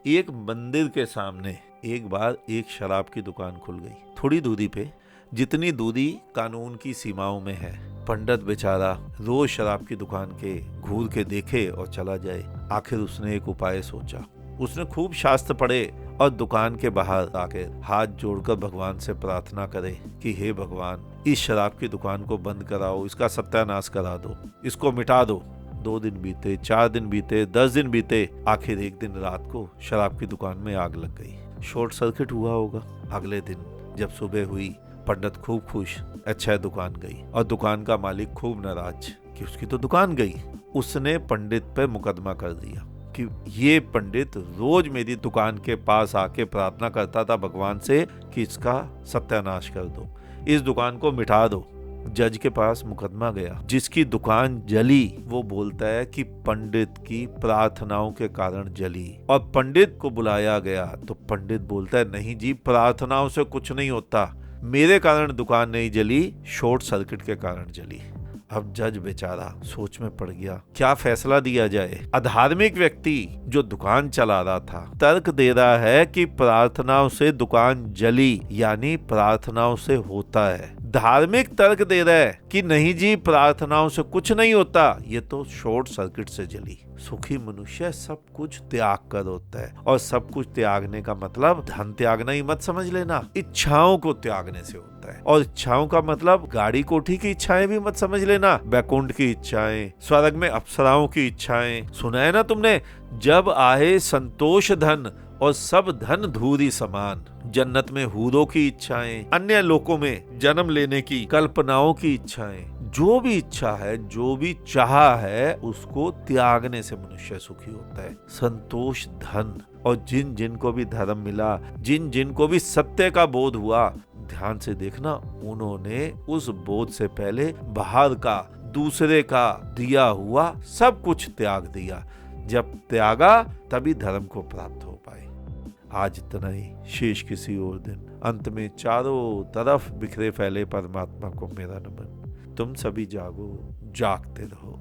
एक मंदिर के सामने एक बार एक शराब की दुकान खुल गई, थोड़ी दूरी पे, जितनी दूरी कानून की सीमाओं में है। पंडित बेचारा रोज शराब की दुकान के घूर के देखे और चला जाए। आखिर उसने एक उपाय सोचा। उसने खूब शास्त्र पढ़े और दुकान के बाहर आकर हाथ जोड़कर भगवान से प्रार्थना करे कि हे भगवान, इस शराब की दुकान को बंद कराओ, इसका सत्यानाश करा दो, इसको मिटा दो। 2 दिन बीते, 4 दिन बीते, 10 दिन बीते। आखिर एक दिन रात को शराब की दुकान में आग लग गई। शॉर्ट सर्किट हुआ होगा। अगले दिन जब सुबह हुई, पंडित खूब खुश, अच्छा दुकान गई, और दुकान का मालिक खूब नाराज कि उसकी तो दुकान गई। उसने पंडित पे मुकदमा कर दिया कि ये पंडित रोज मेरी दुकान के पास आके प्रार्थना करता था भगवान से कि इसका सत्यानाश कर दो, इस दुकान को मिटा दो। जज के पास मुकदमा गया। जिसकी दुकान जली वो बोलता है कि पंडित की प्रार्थनाओं के कारण जली, और पंडित को बुलाया गया तो पंडित बोलता है नहीं जी, प्रार्थनाओं से कुछ नहीं होता, मेरे कारण दुकान नहीं जली, शॉर्ट सर्किट के कारण जली। अब जज बेचारा सोच में पड़ गया, क्या फैसला दिया जाए। अधार्मिक व्यक्ति जो दुकान चला रहा था तर्क दे रहा है कि प्रार्थनाओं से दुकान जली, यानी प्रार्थनाओं से होता है। धार्मिक तर्क दे रहा है कि नहीं जी, प्रार्थनाओं से कुछ नहीं होता, ये तो शॉर्ट सर्किट से जली। सुखी मनुष्य सब कुछ त्याग कर होता है, और सब कुछ त्यागने का मतलब धन त्यागना ही मत समझ लेना, इच्छाओं को त्यागने से होता है। और इच्छाओं का मतलब गाड़ी कोठी की इच्छाएं भी मत समझ लेना, बैकुंठ की इच्छाएं, स्वर्ग में अप्सराओं की इच्छाएं। सुना है ना तुमने, जब आए संतोष धन और सब धन धूरी समान। जन्नत में हूरों की इच्छाएं, अन्य लोकों में जन्म लेने की कल्पनाओं की इच्छाएं। जो भी इच्छा है, जो भी चाह है, उसको त्यागने से मनुष्य सुखी होता है। संतोष धन, और जिन जिन को भी धर्म मिला, जिन जिन को भी सत्य का बोध हुआ, ध्यान से देखना, उन्होंने उस बोध से पहले बाहर का, दूसरे का दिया हुआ सब कुछ त्याग दिया। जब त्यागा तभी धर्म को प्राप्त हो पाए। आज इतना ही, शेष किसी और दिन। अंत में चारों तरफ बिखरे फैले परमात्मा को मेरा नमन। तुम सभी जागो, जागते रहो।